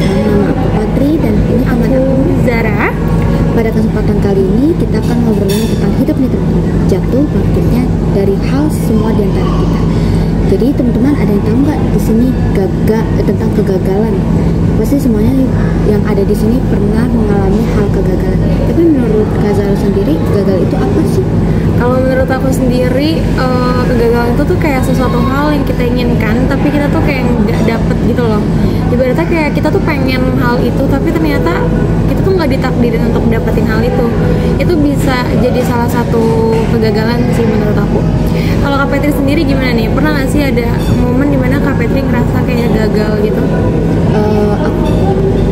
Nama aku Patri dan ini teman aku Zara. Pada kesempatan kali ini kita akan ngobrolin tentang hidup nih teman-teman. Jatuh bangkitnya dari hal semua di antara kita. Jadi teman-teman ada yang tahu nggak di sini tentang kegagalan? Pasti semuanya yang ada di sini pernah mengalami hal kegagalan. Tapi menurut Kak Zara sendiri, gagal itu apa sih? Kalau menurut aku sendiri, kegagalan itu tuh kayak sesuatu hal yang kita inginkan, tapi kita tuh kayak nggak dapet gitu loh. Ibaratnya kayak kita tuh pengen hal itu, tapi ternyata kita tuh nggak ditakdirin untuk dapetin hal itu. Itu bisa jadi salah satu kegagalan sih menurut aku. Kalau Kak Petri sendiri gimana nih? Pernah nggak sih ada momen dimana Kak Petri ngerasa kayak gagal gitu?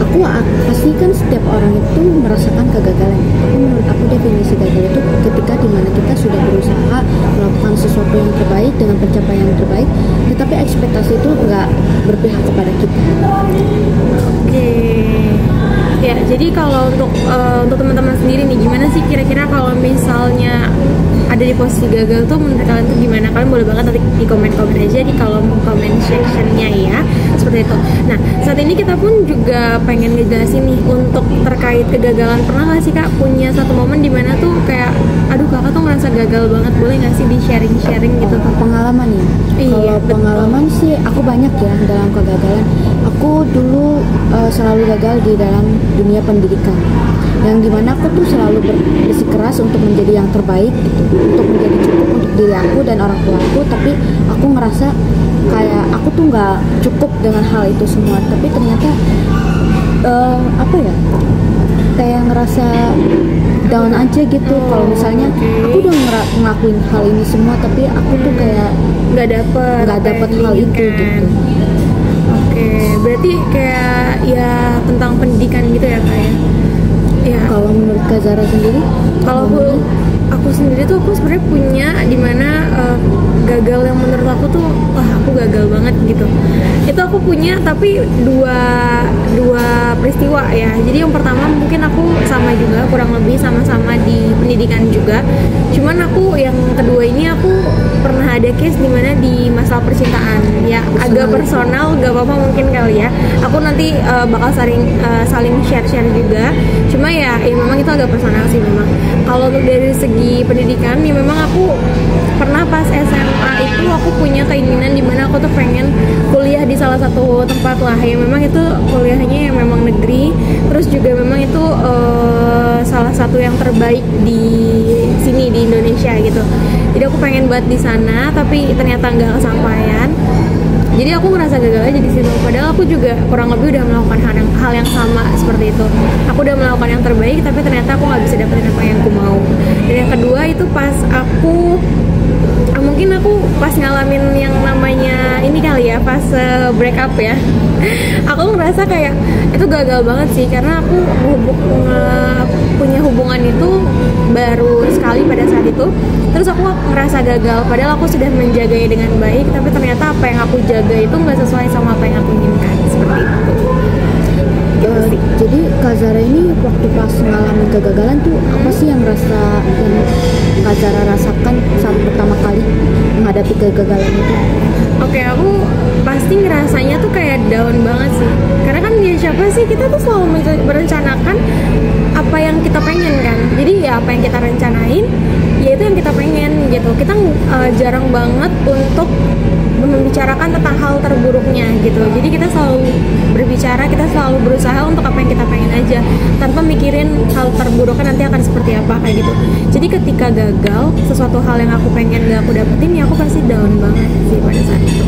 Aku pasti kan setiap orang itu merasakan kegagalan. Tapi menurut aku definisi gagal itu ketika dimana kita sudah berusaha melakukan sesuatu yang terbaik dengan pencapaian yang terbaik, tetapi ekspektasi itu nggak berpihak kepada kita. Oke. Ya, jadi kalau untuk teman-teman sendiri nih, gimana sih kira-kira kalau misalnya ada di posisi gagal tuh menurut kalian tuh gimana? Kalian boleh banget nanti di komen-komen aja di kolom comment sectionnya ya, seperti itu. Nah, saat ini kita pun juga pengen ngejelasin nih untuk terkait kegagalan. Pernah nggak sih Kak punya satu momen dimana tuh kayak, aduh kakak tuh ngerasa gagal banget, boleh nggak sih di sharing-sharing gitu? Pengalaman ya? Iya, kalau pengalaman sih aku banyak ya dalam kegagalan. Aku dulu selalu gagal di dalam dunia pendidikan, yang dimana aku tuh selalu bersikeras untuk menjadi yang terbaik gitu, untuk menjadi cukup untuk diri aku dan orang tua aku, tapi aku ngerasa kayak aku tuh nggak cukup dengan hal itu semua. Tapi ternyata apa ya, kayak ngerasa down aja gitu. Kalau misalnya aku udah ngelakuin hal ini semua, tapi aku tuh kayak nggak dapet hal itu gitu. Oke, berarti kayak ya tentang pendidikan gitu ya Kak ya? Ya. Kalau menurut Kak Zara sendiri? Kalau aku sendiri tuh aku sebenarnya punya dimana gagal yang menurut aku tuh wah aku gagal banget gitu. Itu aku punya tapi dua peristiwa ya. Jadi yang pertama mungkin aku sama juga, kurang lebih sama-sama di pendidikan juga. Cuman aku yang kedua ini aku pernah ada case dimana di masalah percintaan ya, agak personal, gak apa-apa mungkin kali ya. Aku nanti bakal saling share-share juga. Cuma ya memang itu agak personal sih memang. Kalau untuk dari segi pendidikan ya memang aku pernah pas SMA itu aku punya keinginan dimana aku tuh pengen kuliah di salah satu tempat lah ya, memang itu kuliahnya yang memang negeri, terus juga memang itu salah satu yang terbaik di sini di Indonesia gitu. Jadi aku pengen buat di sana tapi ternyata nggak kesampaian. Jadi aku ngerasa gagal aja di situ. Padahal aku juga kurang lebih udah melakukan hal yang sama seperti itu. Aku udah melakukan yang terbaik, tapi ternyata aku nggak bisa dapetin apa yang aku mau. Dan yang kedua itu pas aku mungkin aku pas ngalamin yang namanya ini kali ya, pas break up ya. Aku ngerasa kayak itu gagal banget sih, karena aku punya hubungan itu baru sekali pada saat itu. Terus aku ngerasa gagal, padahal aku sudah menjaganya dengan baik, tapi ternyata apa yang aku jaga itu nggak sesuai sama apa yang aku inginkan, seperti itu. Jadi Kak Zara ini waktu pas ngalamin kegagalan tuh apa sih yang Kak Zara rasakan saat pertama kali menghadapi kegagalan itu? Oke, aku pasti ngerasanya tuh kayak down banget sih. Karena kan ya siapa sih, kita tuh selalu merencanakan apa yang kita pengen kan. Jadi ya apa yang kita rencanain, ya itu yang kita pengen gitu. Kita jarang banget untuk membicarakan tentang hal terburuknya gitu. Jadi kita selalu berbicara, kita selalu berusaha untuk apa yang kita pengen aja, tanpa mikirin hal terburuknya nanti akan seperti apa kayak gitu. Jadi ketika gagal sesuatu hal yang aku pengen gak aku dapetin, ya aku pasti down banget sih pada saat itu.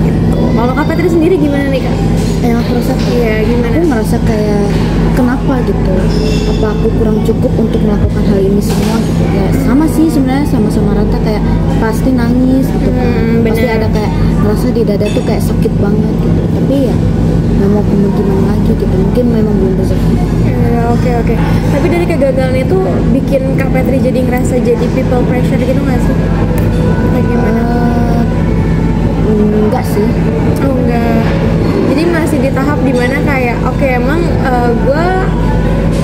Gitu. Kalau Kak Petri sendiri gimana nih Kak? Yang aku rasa gimana? Aku merasa kayak kenapa gitu? Apa aku kurang cukup untuk melakukan hal ini semua gitu? Ya sama sih sebenarnya, sama-sama rata, kayak pasti nangis gitu kan. Pasti ada kayak ngerasa di dada tuh kayak sakit banget gitu. Tapi ya nggak mau gimana lagi gitu. Mungkin memang belum rezeki. Oke. Tapi dari kegagalan itu bikin Kak Petri jadi ngerasa jadi people pressure gitu nggak sih? Kayak gimana? Enggak sih. Oh enggak. Jadi masih di tahap dimana kayak oke, emang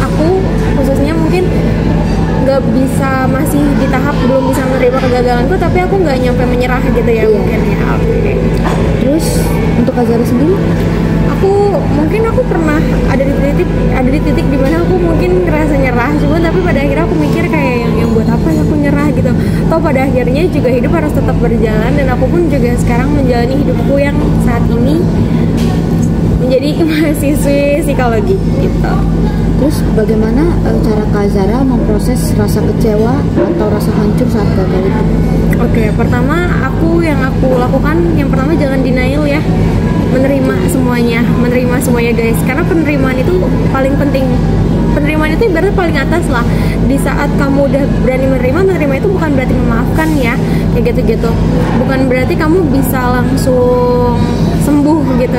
aku khususnya mungkin nggak bisa, masih di tahap belum bisa menerima kegagalanku, tapi aku nggak nyampe menyerah gitu ya. Mungkin ya. Oke. Terus untuk Kak Zara sendiri? aku pernah ada di titik dimana aku mungkin ngerasa nyerah, cuma tapi pada akhirnya aku mikir kayak yang buat apa ya aku nyerah gitu. Toh pada akhirnya juga hidup harus tetap berjalan, dan aku pun juga sekarang menjalani hidupku yang saat ini menjadi mahasiswi psikologi gitu. Terus bagaimana cara Kak Zara memproses rasa kecewa atau rasa hancur saat gagal itu? Oke, pertama aku lakukan yang pertama jangan denial ya. Menerima semuanya guys, karena penerimaan itu paling penting. Penerimaan itu ibarat paling atas lah. Di saat kamu udah berani menerima itu bukan berarti memaafkan ya, kayak gitu-gitu. Bukan berarti kamu bisa langsung sembuh gitu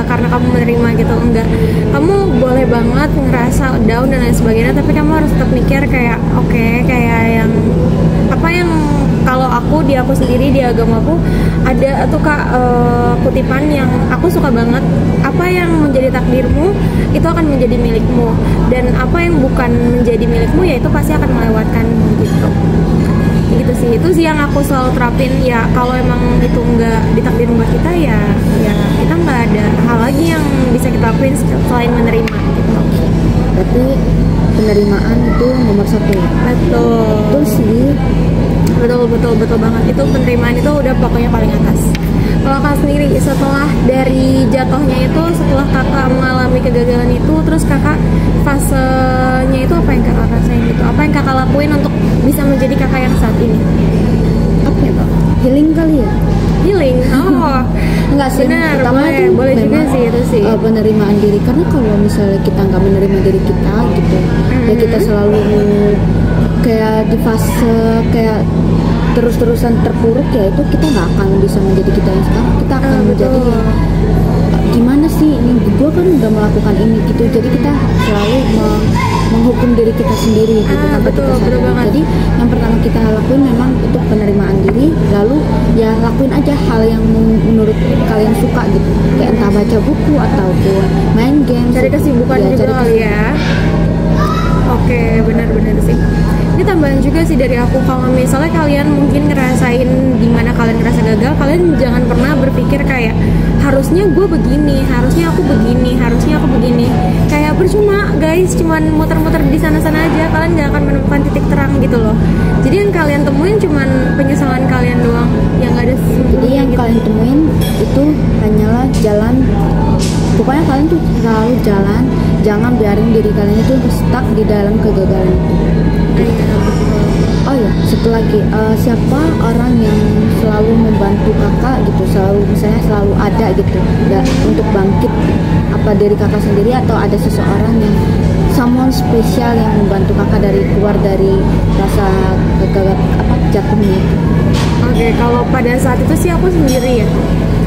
karena kamu menerima gitu, enggak. Kamu boleh banget ngerasa down dan lain sebagainya, tapi kamu harus tetap mikir kayak oke, kayak yang apa yang kalau di aku sendiri di agamaku ada tuh Kak kutipan yang aku suka banget, apa yang menjadi takdirmu itu akan menjadi milikmu, dan apa yang bukan menjadi milikmu ya itu pasti akan melewatkanmu gitu. Itu sih yang aku selalu terapin ya. Kalau emang itu nggak ditakdirin buat kita ya kita nggak ada hal lagi yang bisa kita lakuin selain menerima gitu. Berarti penerimaan itu nomor satu ya? Betul sih. Betul banget, itu penerimaan itu udah pokoknya paling atas. Kalau Kak sendiri setelah dari jatuhnya itu, setelah Kakak mengalami kegagalan itu, terus Kakak fasenya itu apa yang Kakak rasain gitu? Apa yang Kakak lakuin untuk bisa menjadi Kakak yang saat ini? Apa ya Kak? Healing kali ya? Healing? Oh enggak sih, benar, pertama itu boleh juga sih itu sih penerimaan diri. Karena kalau misalnya kita nggak menerima diri kita gitu, ya kita selalu kayak di fase kayak terus-terusan terpuruk, ya itu kita nggak akan bisa menjadi kita yang sekarang. Kita akan menjadi gimana sih ini, gue kan udah melakukan ini gitu. Jadi kita selalu menghukum diri kita sendiri gitu tanpa kita sadari. Jadi yang pertama kita lakuin memang untuk penerimaan diri, lalu ya lakuin aja hal yang menurut kalian suka gitu, kayak entah baca buku ataupun main game, cari kesibukan ya, juga kali ya. Oke, benar-benar sih. Ini tambahan juga sih dari aku, kalau misalnya kalian mungkin ngerasain dimana kalian ngerasa gagal, kalian jangan pernah berpikir kayak harusnya gue begini, harusnya aku begini, harusnya aku begini. Kayak percuma guys, cuman muter-muter di sana-sana aja, kalian gak akan menemukan titik terang gitu loh. Jadi yang kalian temuin cuman penyesalan kalian doang, yang gak ada. Jadi yang gitu kalian temuin itu hanyalah jalan. Pokoknya kalian tuh selalu jalan, jangan biarin diri kalian itu stuck di dalam kegagalan itu. Oh ya, satu lagi, siapa orang yang selalu membantu kakak gitu, misalnya selalu ada gitu, untuk bangkit, apa dari kakak sendiri atau ada seseorang yang someone spesial yang membantu kakak keluar dari rasa jatuhnya? Oke, kalau pada saat itu sih aku sendiri ya.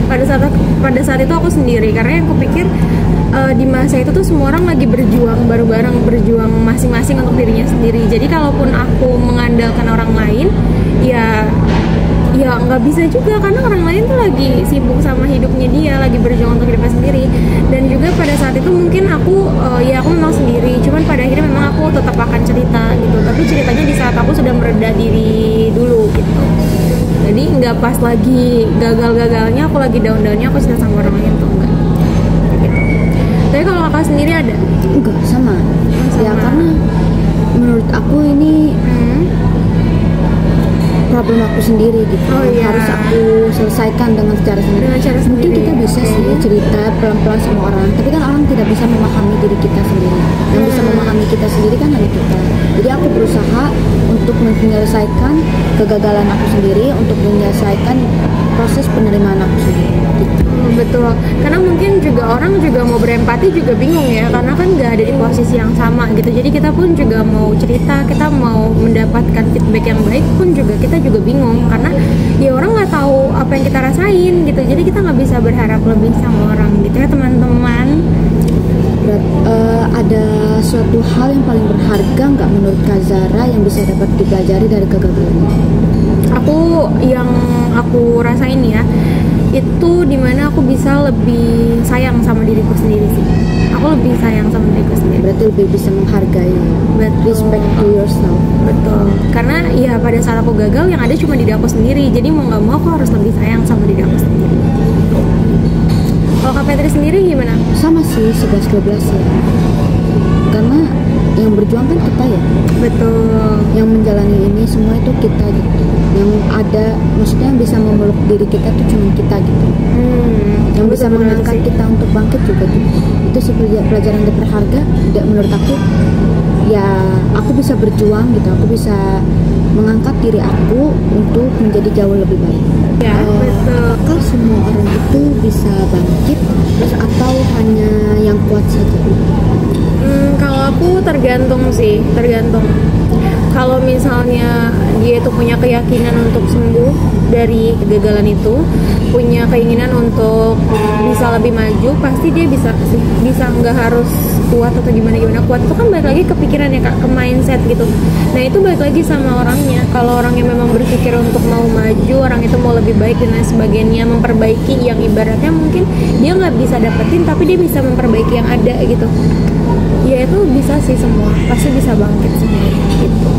Pada saat itu aku sendiri, karena yang kupikir di masa itu tuh semua orang lagi berjuang bareng-bareng, berjuang masing-masing untuk dirinya sendiri. Jadi kalaupun aku mengandalkan orang lain, ya nggak bisa juga, karena orang lain tuh lagi sibuk sama hidupnya dia, lagi berjuang untuk hidupnya sendiri. Dan juga pada saat itu mungkin aku memang sendiri, cuman pada akhirnya memang aku tetap akan cerita gitu, tapi ceritanya di saat aku sudah mereda diri dulu gitu. Jadi nggak pas lagi gagal-gagalnya, aku lagi down-downnya aku cerita sama orang lain tuh enggak gitu. Tapi kalau kakak sendiri ada? Enggak, sama. Ya karena menurut aku ini problem aku sendiri gitu. Harus aku selesaikan dengan cara sendiri. Mungkin kita bisa sih cerita pelan-pelan sama orang, tapi kan orang tidak bisa memahami diri kita sendiri. Yang bisa memahami kita sendiri kan hanya kita. Jadi aku berusaha untuk menyelesaikan kegagalan aku sendiri, untuk menyelesaikan proses penerimaan aku sendiri gitu. Betul, karena mungkin juga orang juga mau berempati juga bingung ya, karena kan nggak ada di posisi yang sama gitu. Jadi kita pun juga mau cerita, kita mau mendapatkan feedback yang baik pun juga kita juga bingung, karena ya orang nggak tahu apa yang kita rasain gitu. Jadi kita nggak bisa berharap lebih sama orang gitu ya teman-teman. Ada suatu hal yang paling berharga nggak menurut Kak Zara yang bisa dapat dipelajari dari kegagalan? Yang aku rasain ya, itu dimana aku bisa lebih sayang sama diriku sendiri sih. Aku lebih sayang sama diriku sendiri. Berarti lebih bisa menghargai. Respect to yourself. Betul. Karena ya pada saat aku gagal yang ada cuma diri aku sendiri. Jadi mau nggak mau aku harus lebih sayang sama diri aku sendiri. Kalau Kak Fetri sendiri gimana? Sama sih 11-12 ya, karena yang berjuang kan kita ya, Betul. yang menjalani ini semua itu kita gitu, yang ada maksudnya yang bisa memeluk diri kita tuh cuma kita gitu, yang bisa betul-betul mengangkat sih. kita untuk bangkit juga gitu. Itu sih pelajaran yang berharga menurut aku ya. Aku bisa berjuang gitu, aku bisa mengangkat diri aku untuk menjadi jauh lebih baik. Ya, betul. Apakah semua orang itu bisa bangkit atau hanya yang kuat saja? Kalau aku tergantung sih, tergantung. Kalau misalnya dia itu punya keyakinan untuk sembuh dari kegagalan itu, punya keinginan untuk bisa lebih maju, pasti dia bisa sih. Bisa, nggak harus kuat atau gimana. Kuat itu kan balik lagi ke pikiran ya Kak, ke mindset gitu. Nah itu balik lagi sama orangnya. Kalau orangnya memang berpikir untuk mau maju, orang itu mau lebih baik dan lain sebagainya, memperbaiki yang ibaratnya mungkin dia nggak bisa dapetin, tapi dia bisa memperbaiki yang ada gitu. Ya itu bisa sih, semua pasti bisa bangkit semua gitu.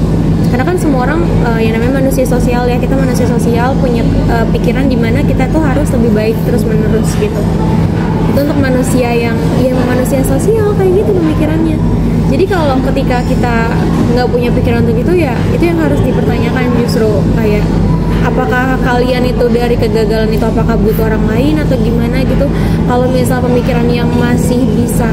Karena kan semua orang yang namanya manusia sosial ya, kita manusia sosial punya pikiran dimana kita tuh harus lebih baik terus menerus gitu. Itu untuk manusia yang ya manusia sosial kayak gitu pemikirannya. Jadi kalau ketika kita nggak punya pikiran untuk itu ya itu yang harus dipertanyakan justru, kayak apakah kalian itu dari kegagalan itu apakah butuh orang lain atau gimana gitu. Kalau misal pemikiran yang masih bisa,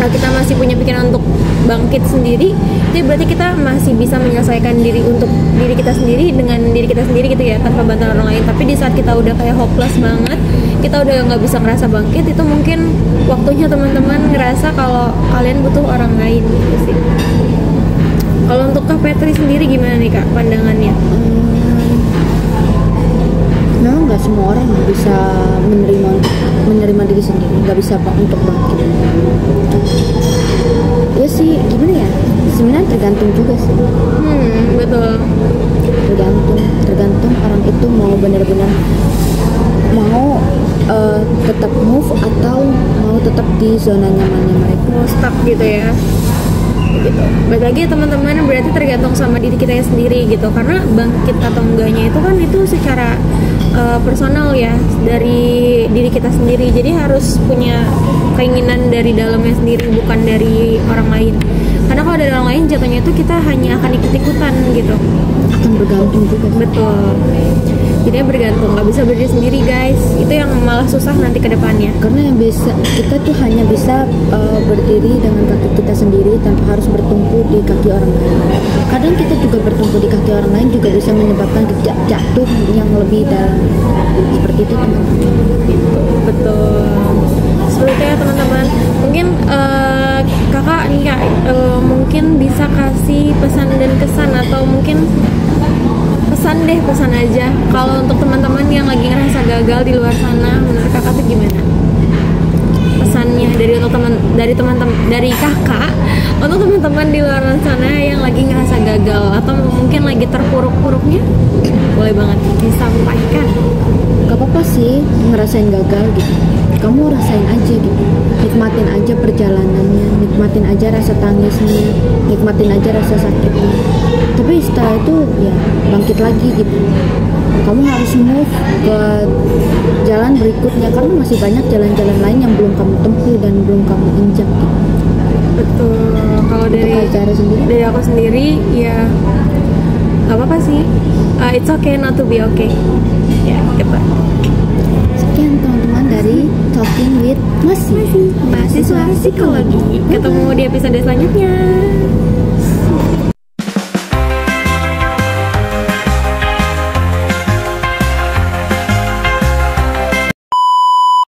kita masih punya pikiran untuk bangkit sendiri, itu berarti kita masih bisa menyelesaikan diri untuk diri kita sendiri dengan diri kita sendiri gitu ya, tanpa bantuan orang lain. Tapi di saat kita udah kayak hopeless banget, kita udah nggak bisa ngerasa bangkit, itu mungkin waktunya teman-teman ngerasa kalau kalian butuh orang lain gitu sih. Kalau untuk Kak Petri sendiri gimana nih Kak pandangannya? Memang nggak semua orang bisa menerima diri sendiri, nggak bisa untuk bangkit. Ya sih, gimana ya? Sebenarnya tergantung juga sih. Betul. Tergantung orang itu mau benar-benar mau tetap move atau mau tetap di zona nyamannya mereka. Mau stuck gitu ya. Gitu. Baik lagi teman-teman, berarti tergantung sama diri kita sendiri gitu. Karena bangkit atau enggaknya itu kan itu secara personal ya, dari diri kita sendiri. Jadi harus punya keinginan dari dalamnya sendiri, bukan dari orang lain. Karena kalau dari orang lain jatuhnya itu kita hanya akan ikut-ikutan gitu. Akan bergantung juga. Betul. Jadinya bergantung, nggak bisa berdiri sendiri guys. Itu yang malah susah nanti ke depannya. Karena yang bisa kita tuh hanya bisa berdiri dengan kaki kita sendiri tanpa harus bertumpu di kaki orang lain. Kadang kita juga bertumpu di kaki orang lain juga bisa menyebabkan jatuh yang lebih dalam. Seperti itu teman-teman. Betul. Seperti itu ya teman-teman. Mungkin kakak nih kak mungkin bisa kasih pesan dan kesan, atau mungkin pesan aja kalau untuk teman-teman yang lagi ngerasa gagal di luar sana. Menurut kakak tuh gimana pesannya dari kakak untuk teman-teman di luar sana yang lagi ngerasa gagal atau mungkin lagi terpuruk-puruknya? Boleh banget disampaikan. Gak apa-apa sih ngerasain gagal gitu, kamu rasain aja gitu, nikmatin aja perjalanannya, nikmatin aja rasa tangisnya, nikmatin aja rasa sakitnya. Tapi setelah itu ya bangkit lagi gitu. Kamu harus move ke jalan berikutnya, karena masih banyak jalan-jalan lain yang belum kamu tempuh dan belum kamu injak gitu. Betul. Kalau dari aku sendiri ya nggak apa-apa sih. It's okay not to be okay. Ya, gitu. Sekian teman-teman dari Talking with Masi, Mahasiswa Psikologi. Ketemu di episode selanjutnya.